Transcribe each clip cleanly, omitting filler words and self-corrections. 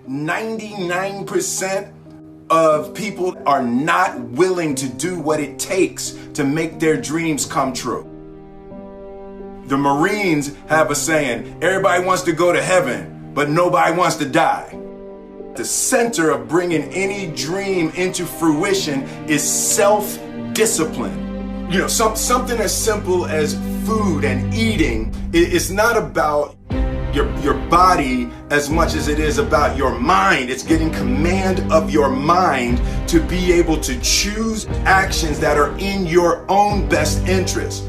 99% of people are not willing to do what it takes to make their dreams come true. The Marines have a saying, everybody wants to go to heaven, but nobody wants to die. The center of bringing any dream into fruition is self-discipline. You know, something as simple as food and eating. It's not about your body as much as it is about your mind. It's getting command of your mind to be able to choose actions that are in your own best interest.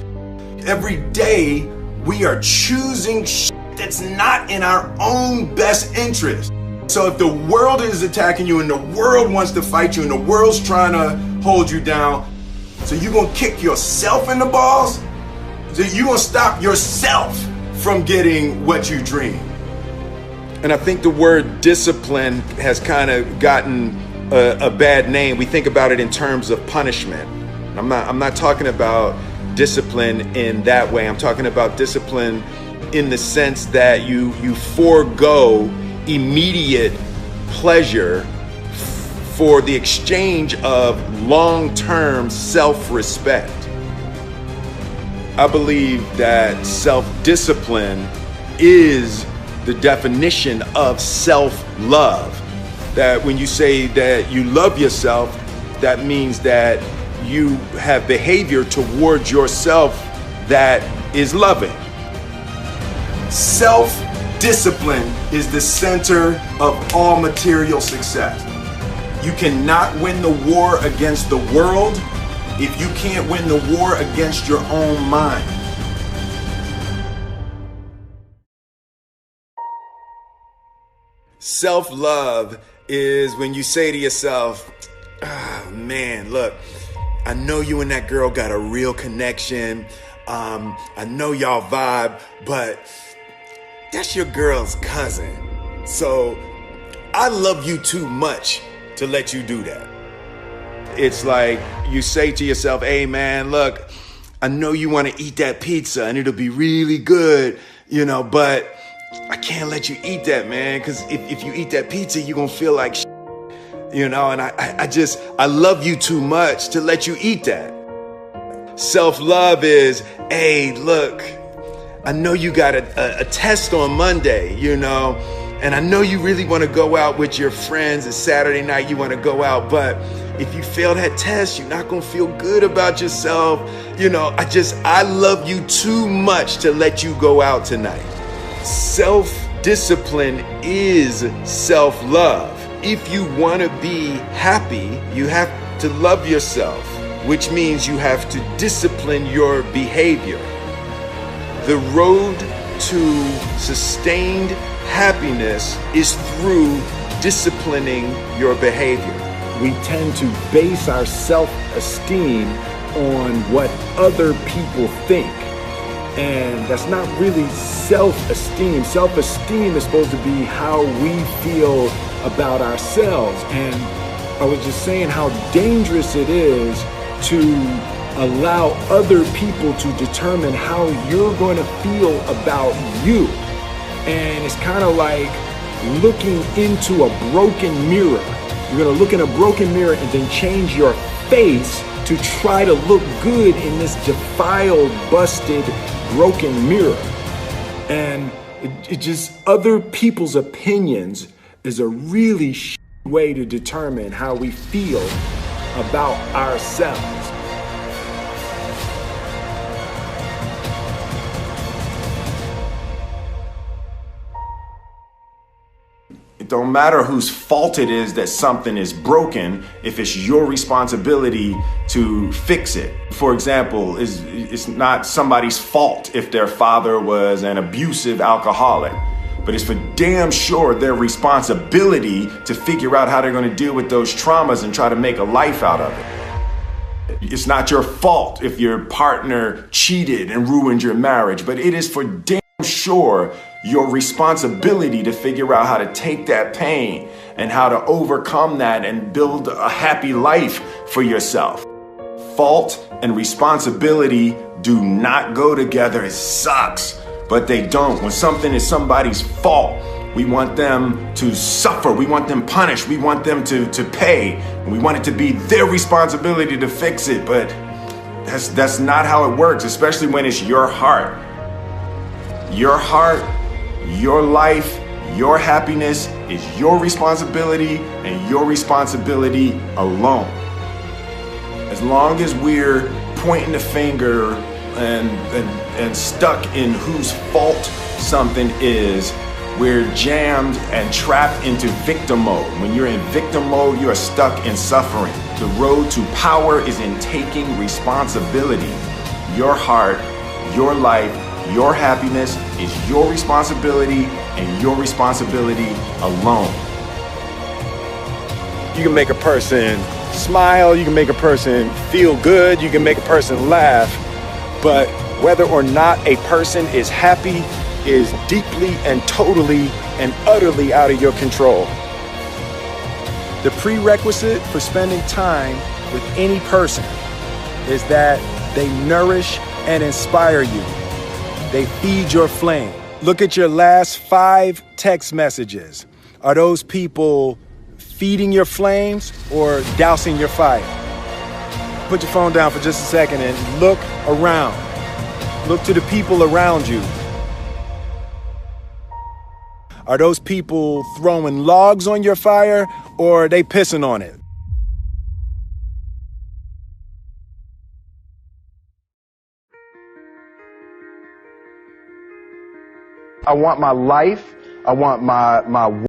Every day we are choosing that's not in our own best interest. So if the world is attacking you and the world wants to fight you and the world's trying to hold you down, so you're gonna kick yourself in the balls? So you're gonna stop yourself from getting what you dream. And I think the word discipline has kind of gotten a bad name. We think about it in terms of punishment. I'm not talking about discipline in that way. I'm talking about discipline in the sense that you forego immediate pleasure for the exchange of long-term self-respect. I believe that self-discipline is the definition of self-love. That when you say that you love yourself, that means that you have behavior towards yourself that is loving. Self-discipline is the center of all material success. You cannot win the war against the world if you can't win the war against your own mind. Self-love is when you say to yourself, oh man, look, I know you and that girl got a real connection. I know y'all vibe, but that's your girl's cousin. So I love you too much to let you do that. It's like you say to yourself, hey man, look, I know you want to eat that pizza and it'll be really good, you know, but I can't let you eat that, man, because if you eat that pizza, you're going to feel like shit, you know, and I love you too much to let you eat that. Self-love is, hey, look, I know you got a test on Monday, you know, and I know you really want to go out with your friends. It's Saturday night, you want to go out, but if you fail that test, you're not going to feel good about yourself. You know, I love you too much to let you go out tonight. Self-discipline is self-love. If you want to be happy, you have to love yourself, which means you have to discipline your behavior. The road to sustained happiness is through disciplining your behavior. We tend to base our self-esteem on what other people think. And that's not really self-esteem. Self-esteem is supposed to be how we feel about ourselves. And I was just saying how dangerous it is to allow other people to determine how you're going to feel about you. And it's kind of like looking into a broken mirror. You're going to look in a broken mirror and then change your face to try to look good in this defiled, busted, broken mirror. And it just, other people's opinions is a really way to determine how we feel about ourselves. It don't matter whose fault it is that something is broken if it's your responsibility to fix it. For example, it's not somebody's fault if their father was an abusive alcoholic, but it's for damn sure their responsibility to figure out how they're going to deal with those traumas and try to make a life out of it. It's not your fault if your partner cheated and ruined your marriage, but it is for damn sure your responsibility to figure out how to take that pain and how to overcome that and build a happy life for yourself. Fault and responsibility do not go together. It sucks, but they don't. When something is somebody's fault, We want them to suffer. We want them punished. We want them to pay. And we want it to be their responsibility to fix it. But that's not how it works, especially when it's your heart. Your heart, your life, your happiness is your responsibility and your responsibility alone. As long as we're pointing the finger and stuck in whose fault something is, we're jammed and trapped into victim mode. When you're in victim mode, you are stuck in suffering. The road to power is in taking responsibility. Your heart, your life, your happiness is your responsibility and your responsibility alone. You can make a person smile, you can make a person feel good, you can make a person laugh, but whether or not a person is happy is deeply and totally and utterly out of your control. The prerequisite for spending time with any person is that they nourish and inspire you. They feed your flame. Look at your last 5 text messages. Are those people feeding your flames or dousing your fire? Put your phone down for just a second and look around. Look to the people around you. Are those people throwing logs on your fire or are they pissing on it? I want my life, I want my